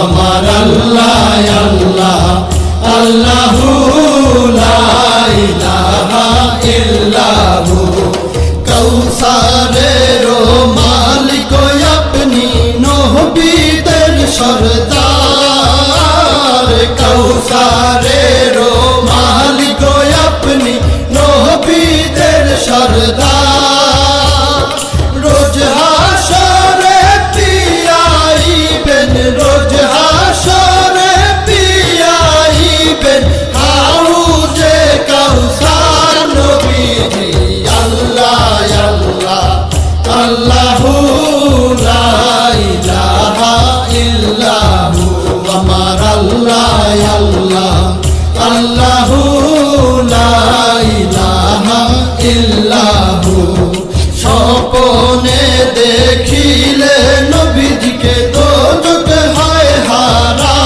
আমার আল্লাহ আল্লাহ আল্লাহু লা ইলাহা ইল্লাহু কৌসারের মালিক আপনি নবীদের সরদার কৌসারের মালিক আপনি নবীদের সরদার রোজ হাসরে পিয়াইবেন রোজ হাসরে পিয়াইবেন হাউজে কাউসার নবীজি আল্লাহ আল্লাহ আল্লাহু লা ইলাহা ইল্লাহু আমার আল্লাহ আল্লাহ আল্লাহু লা ইলাহা ইল্লাহু স্বপ্নে দেখিলে নবীজিকে দোজখ হয়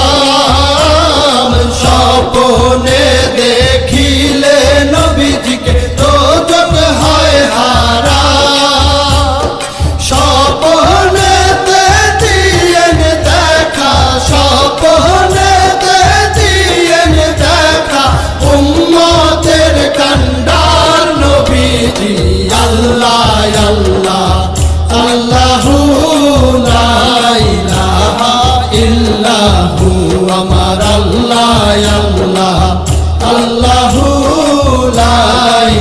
হারাম স্বপ্নে দেখিলে নবীজিকে দোজখ হয় হারাম স্বপ্নেতে দিয়েন দেখা স্বপ্নেতে দিয়েন দেখা উম্মতের কান্ডার নবীজি আল্লাহ আল্লাহ আল্লাহু লা ইলাহা ইল্লাহু আমার আল্লাহ আল্লাহ আল্লাহু লা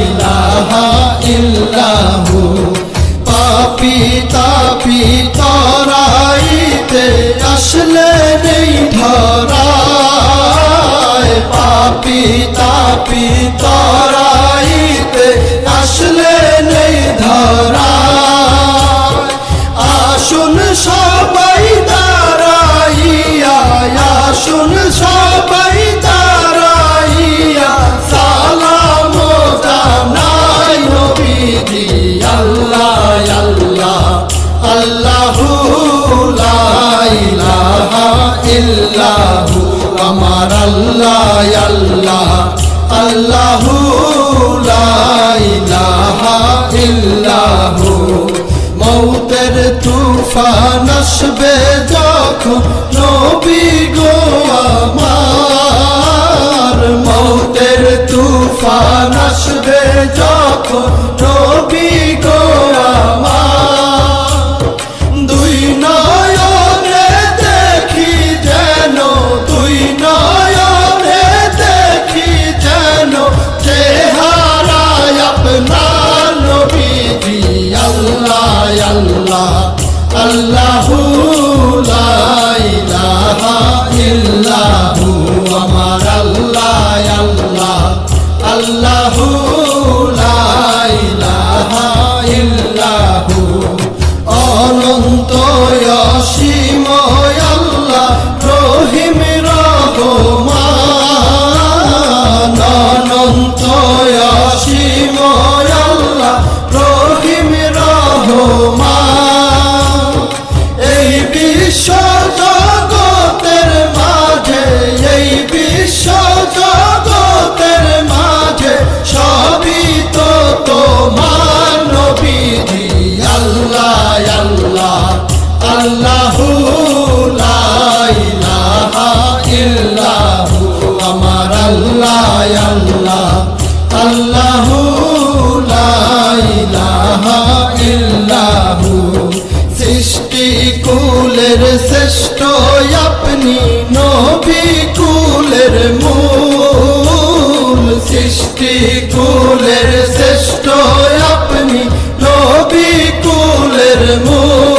ইলাহা ইল্লাহু পাপী তাপী তরাইতে আসলে নেই ধরায় পাপী তাপী তরাইতে আসলে নেই ধরায় আসুন সবাই দাঁড়াইয়া আসুন সবাই দাঁড়াইয়া সালাম জানাই নবীজি আল্লাহ আল্লাহ আল্লাহু লা ইলাহা ইল্লাহু আমার আল্লাহ আল্লাহ আল্লাহু লা ইলাহা ইল্লাহু মৌতের তুফান আসবে যখন নবী গো আমার মৌতের তুফান আসবে যখন নবী গো আমার দুই নয়নে দেখি যেন দুই নয়নে দেখি যেন চেহারায় আপনার নবীজি আল্লাহ আল্লাহ আল্লাহু লা ইলাহা ইল্লাহু আমার আল্লাহ আল্লাহ আল্লাহু লা ইলাহা ইল্লাহু অনন্ত অসীম আল্লাহ রহিম রহমান অনন্ত অসীম আল্লাহ রহিম রহমান এই বিশ্ব জগতের মাঝে এই বিশ্ব জগতের মাঝে সবই তো তোমার নবীজি আল্লাহ আল্লাহ আল্লাহু লা ইলাহা ইল্লাহু আমার আল্লাহ আল্লাহ আল্লাহু লা ইলাহা ইল্লাহু সৃষ্টি কুলের শ্রেষ্ঠ আপনি নবী কুলের মূল সৃষ্টি কুলের শ্রেষ্ঠ আপনি নবী কুলের মূল